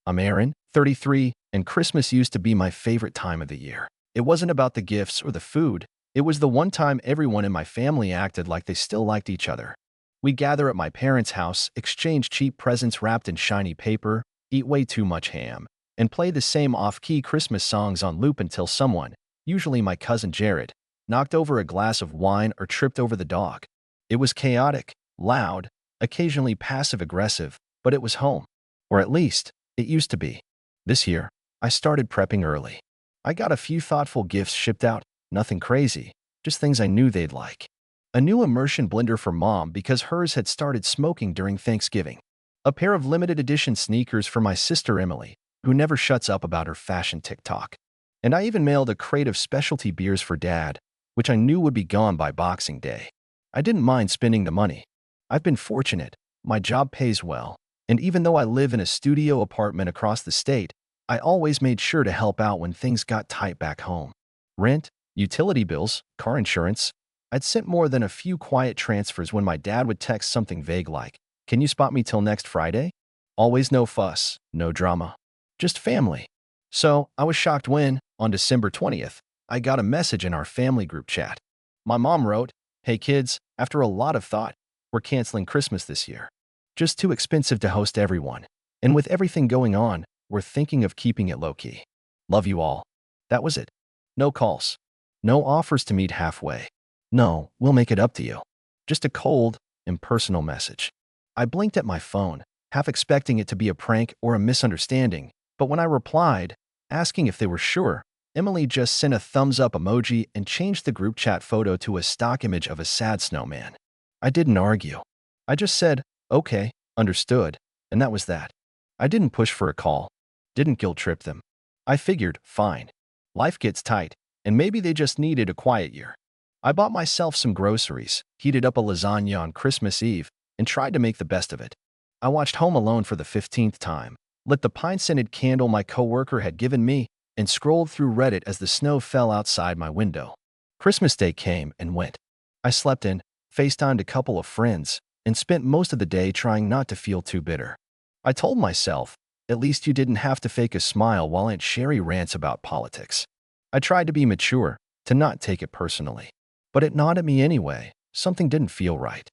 I'm Aaron, 33, and Christmas used to be my favorite time of the year. It wasn't about the gifts or the food. It was the one time everyone in my family acted like they still liked each other. We'd gather at my parents' house, exchange cheap presents wrapped in shiny paper, eat way too much ham, and play the same off-key Christmas songs on loop until someone, usually my cousin Jared, knocked over a glass of wine or tripped over the dog. It was chaotic, loud, occasionally passive-aggressive, but it was home. Or at least, it used to be. This year, I started prepping early. I got a few thoughtful gifts shipped out, nothing crazy, just things I knew they'd like. A new immersion blender for Mom because hers had started smoking during Thanksgiving. A pair of limited edition sneakers for my sister Emily, who never shuts up about her fashion TikTok. And I even mailed a crate of specialty beers for Dad, which I knew would be gone by Boxing Day. I didn't mind spending the money. I've been fortunate, my job pays well, and even though I live in a studio apartment across the state, I always made sure to help out when things got tight back home. Rent, utility bills, car insurance. I'd sent more than a few quiet transfers when my dad would text something vague like, "Can you spot me till next Friday?" Always no fuss, no drama. Just family. So, I was shocked when, on December 20th, I got a message in our family group chat. My mom wrote, "Hey kids, after a lot of thought, we're canceling Christmas this year. Just too expensive to host everyone. And with everything going on, we're thinking of keeping it low-key. Love you all." That was it. No calls. No offers to meet halfway. No, we'll make it up to you. Just a cold, impersonal message. I blinked at my phone, half expecting it to be a prank or a misunderstanding, but when I replied, asking if they were sure, Emily just sent a thumbs-up emoji and changed the group chat photo to a stock image of a sad snowman. I didn't argue. I just said, "Okay, understood," and that was that. I didn't push for a call. Didn't guilt-trip them. I figured, fine. Life gets tight, and maybe they just needed a quiet year. I bought myself some groceries, heated up a lasagna on Christmas Eve, and tried to make the best of it. I watched Home Alone for the 15th time, lit the pine-scented candle my coworker had given me, and scrolled through Reddit as the snow fell outside my window. Christmas Day came and went. I slept in, FaceTimed a couple of friends, and spent most of the day trying not to feel too bitter. I told myself, at least you didn't have to fake a smile while Aunt Sherry rants about politics. I tried to be mature, to not take it personally. But it gnawed at me anyway. Something didn't feel right.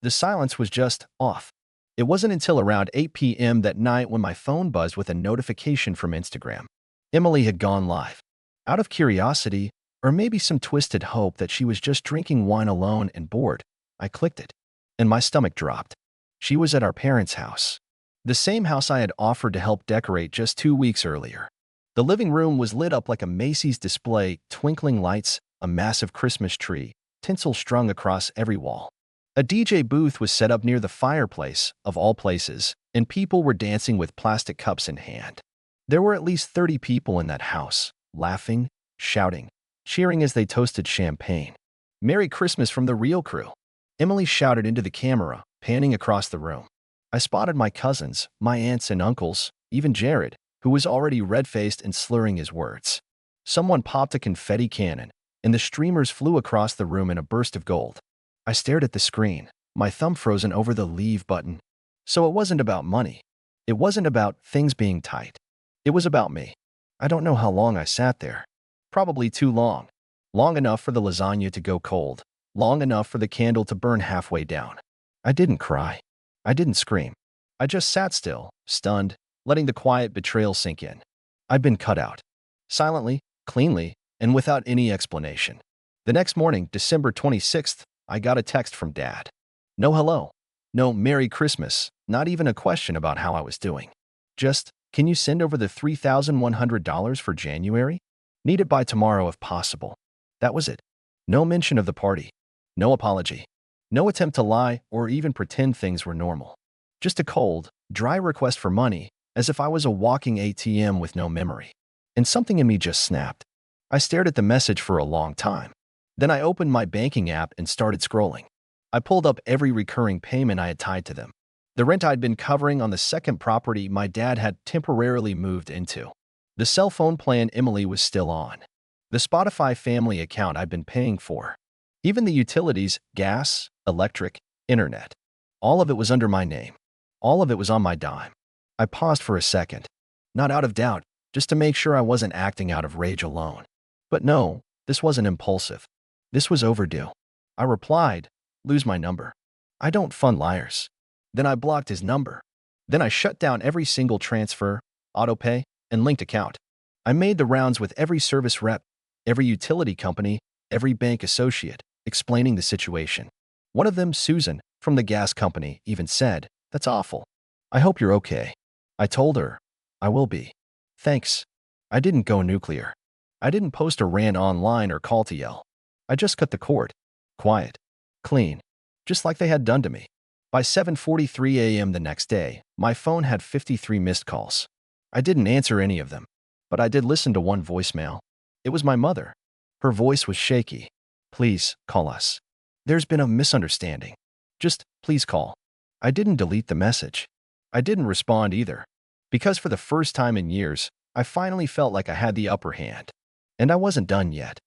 The silence was just off. It wasn't until around 8 p.m. that night when my phone buzzed with a notification from Instagram. Emily had gone live. Out of curiosity, or maybe some twisted hope that she was just drinking wine alone and bored, I clicked it, and my stomach dropped. She was at our parents' house. The same house I had offered to help decorate just 2 weeks earlier. The living room was lit up like a Macy's display, twinkling lights, a massive Christmas tree, tinsel strung across every wall. A DJ booth was set up near the fireplace, of all places, and people were dancing with plastic cups in hand. There were at least 30 people in that house, laughing, shouting, cheering as they toasted champagne. "Merry Christmas from the real crew," Emily shouted into the camera, panning across the room. I spotted my cousins, my aunts and uncles, even Jared, who was already red-faced and slurring his words. Someone popped a confetti cannon, and the streamers flew across the room in a burst of gold. I stared at the screen, my thumb frozen over the leave button. So it wasn't about money. It wasn't about things being tight. It was about me. I don't know how long I sat there. Probably too long. Long enough for the lasagna to go cold. Long enough for the candle to burn halfway down. I didn't cry. I didn't scream. I just sat still, stunned, letting the quiet betrayal sink in. I'd been cut out. Silently, cleanly, and without any explanation. The next morning, December 26th, I got a text from Dad. No hello. No Merry Christmas. Not even a question about how I was doing. Just, "Can you send over the $3,100 for January? Need it by tomorrow if possible." That was it. No mention of the party. No apology. No attempt to lie or even pretend things were normal. Just a cold, dry request for money, as if I was a walking ATM with no memory. And something in me just snapped. I stared at the message for a long time. Then I opened my banking app and started scrolling. I pulled up every recurring payment I had tied to them. The rent I'd been covering on the second property my dad had temporarily moved into. The cell phone plan Emily was still on. The Spotify family account I'd been paying for. Even the utilities, gas, electric, internet. All of it was under my name. All of it was on my dime. I paused for a second. Not out of doubt, just to make sure I wasn't acting out of rage alone. But no, this wasn't impulsive. This was overdue. I replied, lose my number. I don't fund liars. Then I blocked his number. Then I shut down every single transfer, autopay, and linked account. I made the rounds with every service rep, every utility company, every bank associate, explaining the situation. One of them, Susan, from the gas company, even said, "That's awful. I hope you're okay." I told her, "I will be. Thanks." I didn't go nuclear. I didn't post a rant online or call to yell. I just cut the cord. Quiet. Clean. Just like they had done to me. By 7:43 a.m. the next day, my phone had 53 missed calls. I didn't answer any of them, but I did listen to one voicemail. It was my mother. Her voice was shaky. "Please, call us. There's been a misunderstanding. Just, please call." I didn't delete the message. I didn't respond either. Because for the first time in years, I finally felt like I had the upper hand. And I wasn't done yet.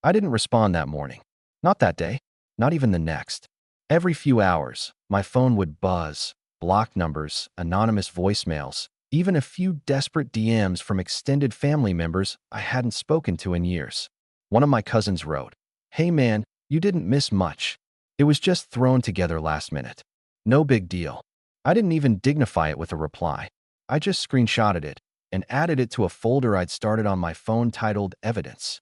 I didn't respond that morning. Not that day. Not even the next. Every few hours, my phone would buzz, blocked numbers, anonymous voicemails, even a few desperate DMs from extended family members I hadn't spoken to in years. One of my cousins wrote, "Hey man, you didn't miss much. It was just thrown together last minute. No big deal." I didn't even dignify it with a reply. I just screenshotted it and added it to a folder I'd started on my phone titled Evidence.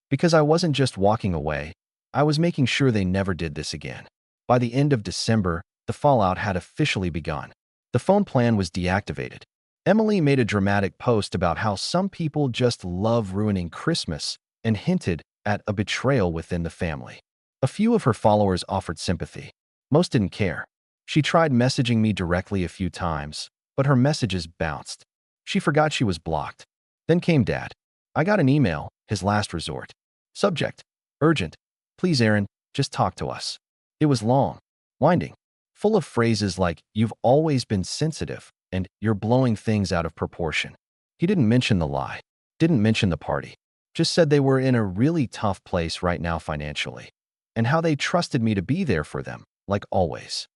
Because I wasn't just walking away, I was making sure they never did this again. By the end of December, the fallout had officially begun. The phone plan was deactivated. Emily made a dramatic post about how some people just love ruining Christmas and hinted at a betrayal within the family. A few of her followers offered sympathy. Most didn't care. She tried messaging me directly a few times, but her messages bounced. She forgot she was blocked. Then came Dad. I got an email, his last resort. Subject: urgent. Please, Aaron, just talk to us. It was long, winding, full of phrases like, "You've always been sensitive," and "You're blowing things out of proportion." He didn't mention the lie, didn't mention the party, just said they were in a really tough place right now financially, and how they trusted me to be there for them, like always.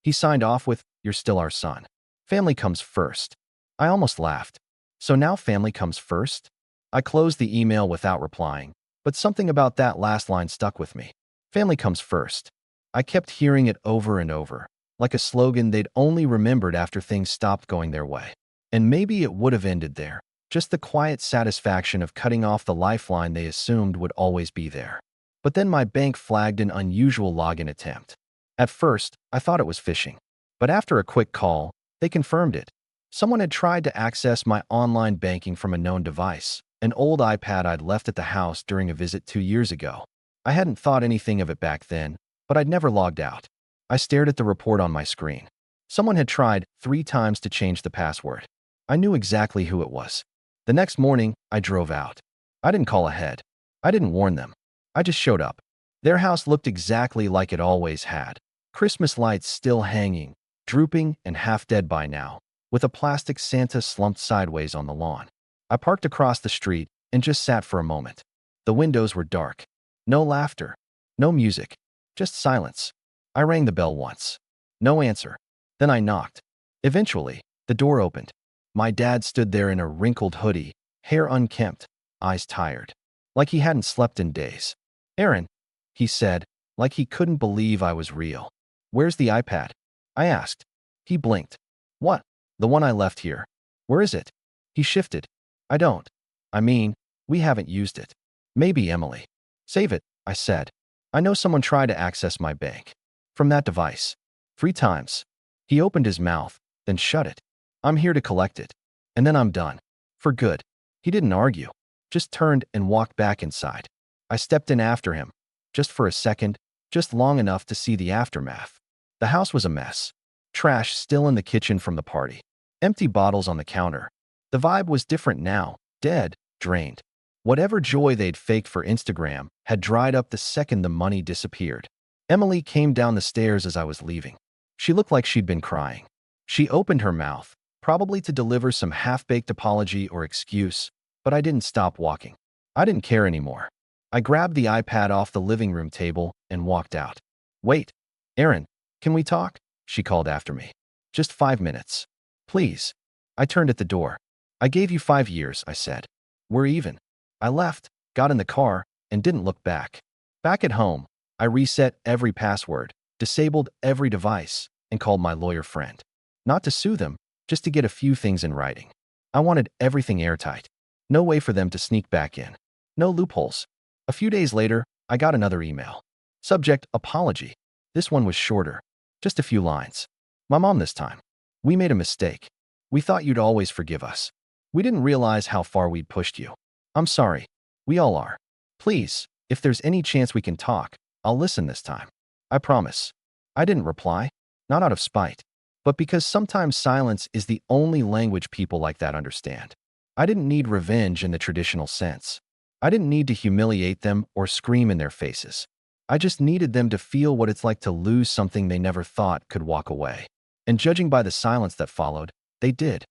He signed off with, "You're still our son. Family comes first." I almost laughed. So now family comes first? I closed the email without replying, but something about that last line stuck with me. Family comes first. I kept hearing it over and over, like a slogan they'd only remembered after things stopped going their way. And maybe it would have ended there, just the quiet satisfaction of cutting off the lifeline they assumed would always be there. But then my bank flagged an unusual login attempt. At first, I thought it was phishing. But after a quick call, they confirmed it. Someone had tried to access my online banking from a known device, an old iPad I'd left at the house during a visit 2 years ago. I hadn't thought anything of it back then, but I'd never logged out. I stared at the report on my screen. Someone had tried 3 times to change the password. I knew exactly who it was. The next morning, I drove out. I didn't call ahead. I didn't warn them. I just showed up. Their house looked exactly like it always had. Christmas lights still hanging, drooping and half dead by now, with a plastic Santa slumped sideways on the lawn. I parked across the street and just sat for a moment. The windows were dark. No laughter. No music. Just silence. I rang the bell once. No answer. Then I knocked. Eventually, the door opened. My dad stood there in a wrinkled hoodie, hair unkempt, eyes tired, like he hadn't slept in days. "Aaron," he said, like he couldn't believe I was real. "Where's the iPad?" I asked. He blinked. "What? The one I left here. Where is it?" He shifted. "I don't. I mean, we haven't used it." "Maybe, Emily." "Save it," I said. "I know someone tried to access my bank. From that device. 3 times. He opened his mouth, then shut it. "I'm here to collect it. And then I'm done. For good." He didn't argue. Just turned and walked back inside. I stepped in after him. Just for a second. Just long enough to see the aftermath. The house was a mess. Trash still in the kitchen from the party. Empty bottles on the counter. The vibe was different now. Dead. Drained. Whatever joy they'd faked for Instagram had dried up the second the money disappeared. Emily came down the stairs as I was leaving. She looked like she'd been crying. She opened her mouth, probably to deliver some half-baked apology or excuse, but I didn't stop walking. I didn't care anymore. I grabbed the iPad off the living room table and walked out. "Wait, Aaron, can we talk?" she called after me. "Just 5 minutes. Please." I turned at the door. I gave you 5 years, I said. We're even. I left, got in the car, and didn't look back. Back at home, I reset every password, disabled every device, and called my lawyer friend. Not to sue them, just to get a few things in writing. I wanted everything airtight. No way for them to sneak back in. No loopholes. A few days later, I got another email. Subject, apology. This one was shorter. Just a few lines. My mom this time. We made a mistake. We thought you'd always forgive us. We didn't realize how far we'd pushed you. I'm sorry. We all are. Please, if there's any chance we can talk, I'll listen this time. I promise. I didn't reply. Not out of spite, but because sometimes silence is the only language people like that understand. I didn't need revenge in the traditional sense. I didn't need to humiliate them or scream in their faces. I just needed them to feel what it's like to lose something they never thought could walk away. And judging by the silence that followed, they did.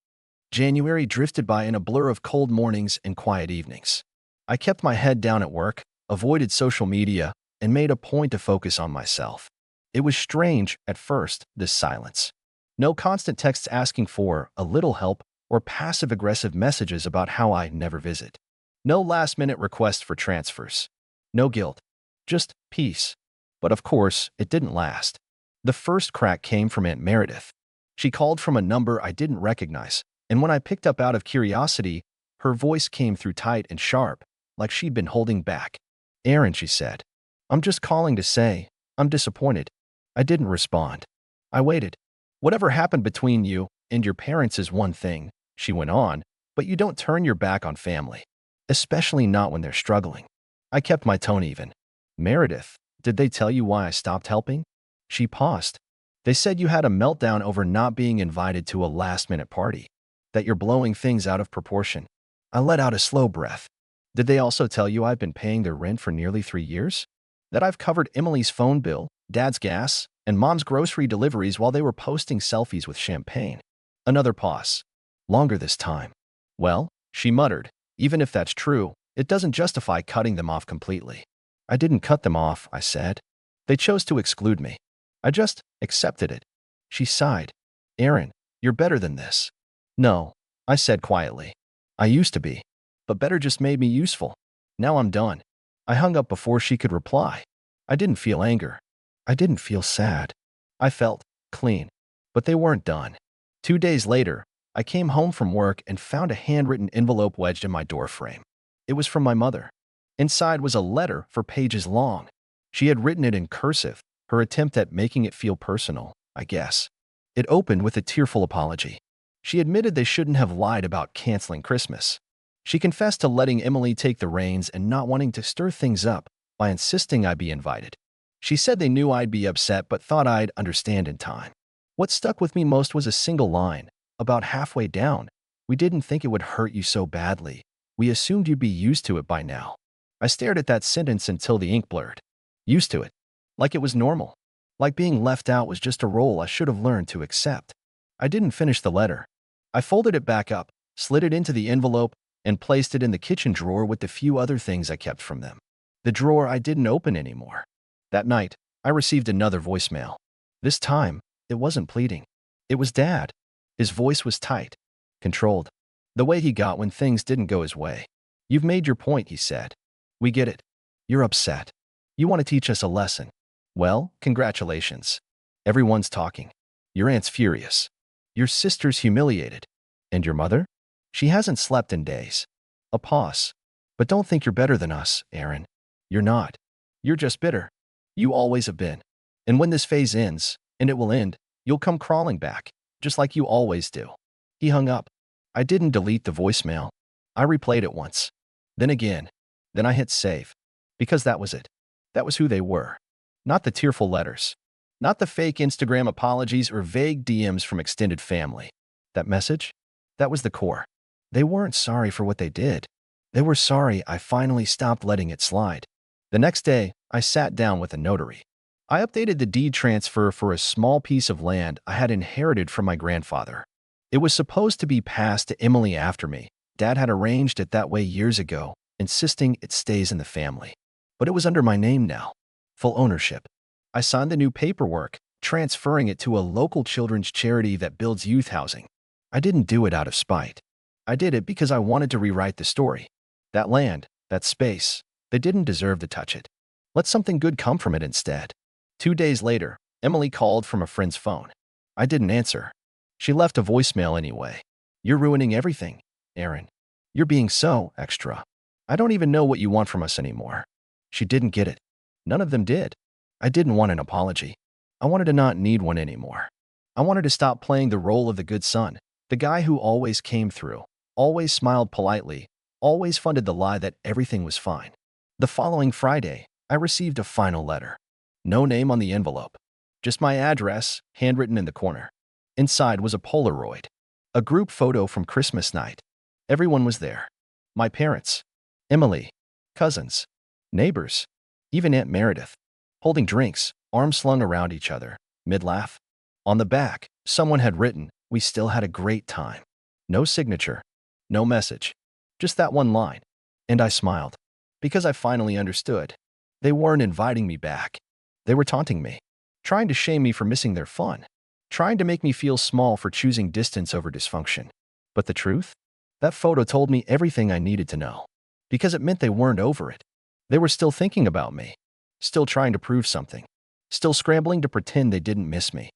January drifted by in a blur of cold mornings and quiet evenings. I kept my head down at work, avoided social media, and made a point to focus on myself. It was strange at first, this silence. No constant texts asking for a little help or passive-aggressive messages about how I never visit. No last-minute requests for transfers. No guilt. Just peace. But of course, it didn't last. The first crack came from Aunt Meredith. She called from a number I didn't recognize, and when I picked up out of curiosity, her voice came through tight and sharp, like she'd been holding back. Aaron, she said, I'm just calling to say, I'm disappointed. I didn't respond. I waited. Whatever happened between you and your parents is one thing, she went on, but you don't turn your back on family, especially not when they're struggling. I kept my tone even. Meredith, did they tell you why I stopped helping? She paused. They said you had a meltdown over not being invited to a last-minute party, that you're blowing things out of proportion. I let out a slow breath. Did they also tell you I've been paying their rent for nearly 3 years? That I've covered Emily's phone bill, Dad's gas, and Mom's grocery deliveries while they were posting selfies with champagne? Another pause. Longer this time. Well, she muttered, even if that's true, it doesn't justify cutting them off completely. I didn't cut them off, I said. They chose to exclude me. I just accepted it. She sighed. Aaron, you're better than this. No, I said quietly. I used to be. But better just made me useful. Now I'm done. I hung up before she could reply. I didn't feel anger. I didn't feel sad. I felt clean. But they weren't done. 2 days later, I came home from work and found a handwritten envelope wedged in my doorframe. It was from my mother. Inside was a letter for pages long. She had written it in cursive, her attempt at making it feel personal, I guess. It opened with a tearful apology. She admitted they shouldn't have lied about canceling Christmas. She confessed to letting Emily take the reins and not wanting to stir things up by insisting I be invited. She said they knew I'd be upset but thought I'd understand in time. What stuck with me most was a single line. About halfway down, we didn't think it would hurt you so badly. We assumed you'd be used to it by now. I stared at that sentence until the ink blurred. Used to it. Like it was normal. Like being left out was just a role I should have learned to accept. I didn't finish the letter. I folded it back up, slid it into the envelope, and placed it in the kitchen drawer with the few other things I kept from them. The drawer I didn't open anymore. That night, I received another voicemail. This time, it wasn't pleading. It was Dad. His voice was tight, controlled. The way he got when things didn't go his way. You've made your point, he said. We get it. You're upset. You want to teach us a lesson. Well, congratulations. Everyone's talking. Your aunt's furious. Your sister's humiliated. And your mother? She hasn't slept in days. A pause. But don't think you're better than us, Aaron. You're not. You're just bitter. You always have been. And when this phase ends, and it will end, you'll come crawling back, just like you always do. He hung up. I didn't delete the voicemail. I replayed it once. Then again. Then I hit save. Because that was it. That was who they were. Not the tearful letters. Not the fake Instagram apologies or vague DMs from extended family. That message? That was the core. They weren't sorry for what they did. They were sorry I finally stopped letting it slide. The next day, I sat down with a notary. I updated the deed transfer for a small piece of land I had inherited from my grandfather. It was supposed to be passed to Emily after me. Dad had arranged it that way years ago, insisting it stays in the family. But it was under my name now. Full ownership. I signed the new paperwork, transferring it to a local children's charity that builds youth housing. I didn't do it out of spite. I did it because I wanted to rewrite the story. That land, that space, they didn't deserve to touch it. Let something good come from it instead. 2 days later, Emily called from a friend's phone. I didn't answer. She left a voicemail anyway. You're ruining everything, Aaron. You're being so extra. I don't even know what you want from us anymore. She didn't get it. None of them did. I didn't want an apology. I wanted to not need one anymore. I wanted to stop playing the role of the good son, the guy who always came through, always smiled politely, always funded the lie that everything was fine. The following Friday, I received a final letter. No name on the envelope. Just my address, handwritten in the corner. Inside was a Polaroid. A group photo from Christmas night. Everyone was there. My parents, Emily, cousins, neighbors, even Aunt Meredith, holding drinks, arms slung around each other, mid-laugh. On the back, someone had written, "We still had a great time." No signature, no message, just that one line. And I smiled, because I finally understood. They weren't inviting me back. They were taunting me, trying to shame me for missing their fun, trying to make me feel small for choosing distance over dysfunction. But the truth? That photo told me everything I needed to know, because it meant they weren't over it. They were still thinking about me, still trying to prove something, still scrambling to pretend they didn't miss me.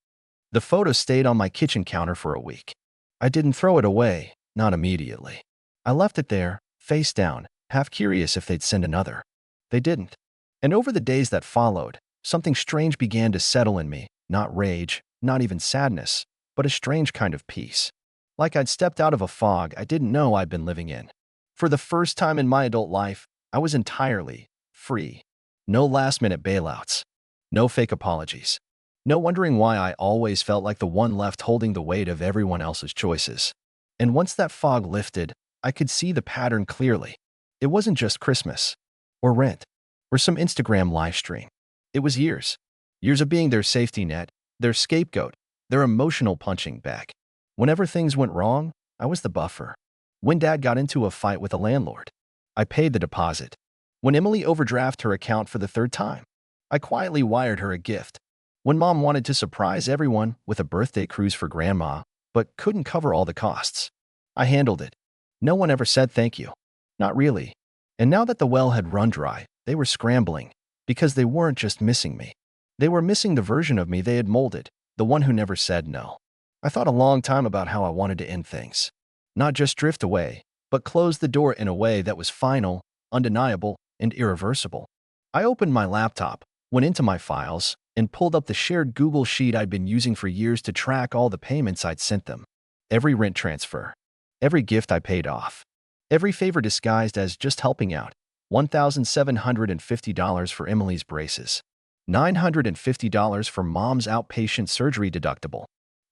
The photo stayed on my kitchen counter for a week. I didn't throw it away, not immediately. I left it there, face down, half curious if they'd send another. They didn't. And over the days that followed, something strange began to settle in me, not rage, not even sadness, but a strange kind of peace. Like I'd stepped out of a fog I didn't know I'd been living in. For the first time in my adult life, I was entirely free. No last-minute bailouts. No fake apologies. No wondering why I always felt like the one left holding the weight of everyone else's choices. And once that fog lifted, I could see the pattern clearly. It wasn't just Christmas, or rent, or some Instagram live stream. It was years. Years of being their safety net, their scapegoat, their emotional punching bag. Whenever things went wrong, I was the buffer. When Dad got into a fight with a landlord, I paid the deposit. When Emily overdrafted her account for the third time, I quietly wired her a gift. When Mom wanted to surprise everyone with a birthday cruise for Grandma, but couldn't cover all the costs, I handled it. No one ever said thank you. Not really. And now that the well had run dry, they were scrambling, because they weren't just missing me. They were missing the version of me they had molded, the one who never said no. I thought a long time about how I wanted to end things. Not just drift away, but close the door in a way that was final, undeniable, and irreversible. I opened my laptop, went into my files, and pulled up the shared Google Sheet I'd been using for years to track all the payments I'd sent them. Every rent transfer. Every gift I paid off. Every favor disguised as just helping out. $1,750 for Emily's braces. $950 for Mom's outpatient surgery deductible.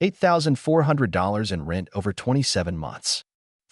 $8,400 in rent over 27 months.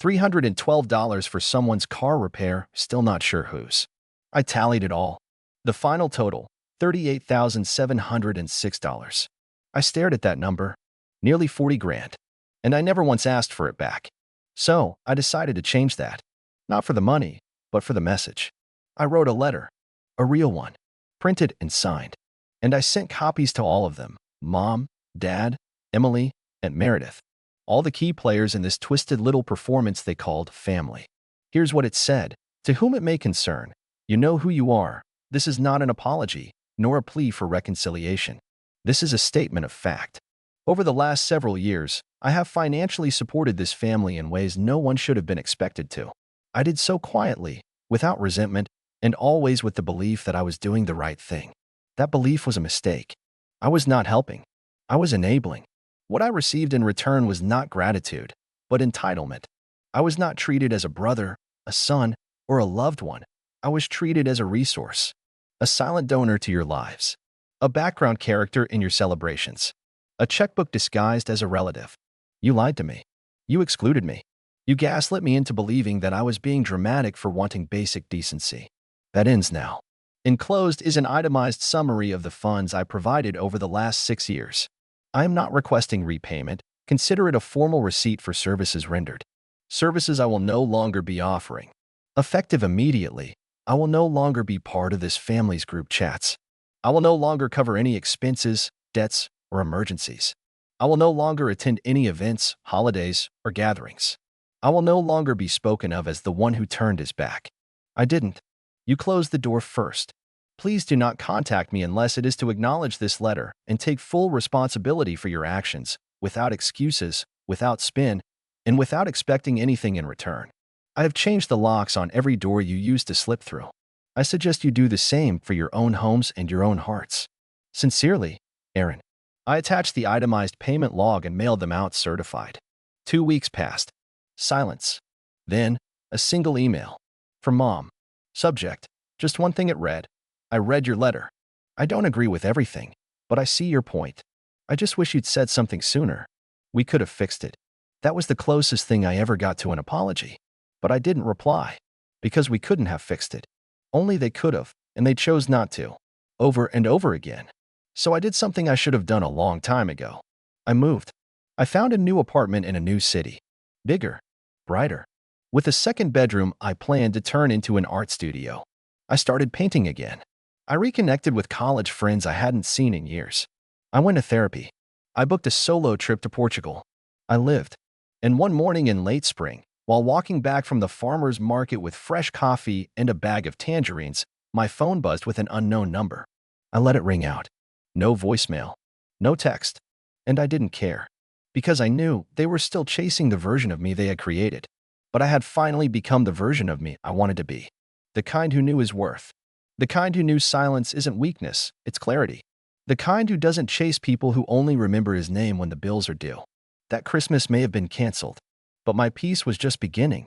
$312 for someone's car repair, still not sure whose. I tallied it all. The final total, $38,706. I stared at that number, nearly 40 grand, and I never once asked for it back. So I decided to change that. Not for the money, but for the message. I wrote a letter, a real one, printed and signed. And I sent copies to all of them, Mom, Dad, Emily, and Meredith. All the key players in this twisted little performance they called family. Here's what it said. To whom it may concern, you know who you are. This is not an apology, nor a plea for reconciliation. This is a statement of fact. Over the last several years, I have financially supported this family in ways no one should have been expected to. I did so quietly, without resentment, and always with the belief that I was doing the right thing. That belief was a mistake. I was not helping. I was enabling. What I received in return was not gratitude, but entitlement. I was not treated as a brother, a son, or a loved one. I was treated as a resource, a silent donor to your lives, a background character in your celebrations, a checkbook disguised as a relative. You lied to me. You excluded me. You gaslit me into believing that I was being dramatic for wanting basic decency. That ends now. Enclosed is an itemized summary of the funds I provided over the last 6 years. I am not requesting repayment. Consider it a formal receipt for services rendered. Services I will no longer be offering. Effective immediately, I will no longer be part of this family's group chats. I will no longer cover any expenses, debts, or emergencies. I will no longer attend any events, holidays, or gatherings. I will no longer be spoken of as the one who turned his back. I didn't. You closed the door first. Please do not contact me unless it is to acknowledge this letter and take full responsibility for your actions, without excuses, without spin, and without expecting anything in return. I have changed the locks on every door you used to slip through. I suggest you do the same for your own homes and your own hearts. Sincerely, Aaron. I attached the itemized payment log and mailed them out certified. 2 weeks passed. Silence. Then, a single email. From Mom. Subject. Just one thing it read. I read your letter. I don't agree with everything, but I see your point. I just wish you'd said something sooner. We could have fixed it. That was the closest thing I ever got to an apology. But I didn't reply. Because we couldn't have fixed it. Only they could have, and they chose not to. Over and over again. So I did something I should have done a long time ago. I moved. I found a new apartment in a new city. Bigger. Brighter. With a second bedroom I planned to turn into an art studio. I started painting again. I reconnected with college friends I hadn't seen in years. I went to therapy. I booked a solo trip to Portugal. I lived. And one morning in late spring, while walking back from the farmer's market with fresh coffee and a bag of tangerines, my phone buzzed with an unknown number. I let it ring out. No voicemail. No text. And I didn't care. Because I knew they were still chasing the version of me they had created. But I had finally become the version of me I wanted to be. The kind who knew his worth. The kind who knew silence isn't weakness, it's clarity. The kind who doesn't chase people who only remember his name when the bills are due. That Christmas may have been canceled, but my peace was just beginning.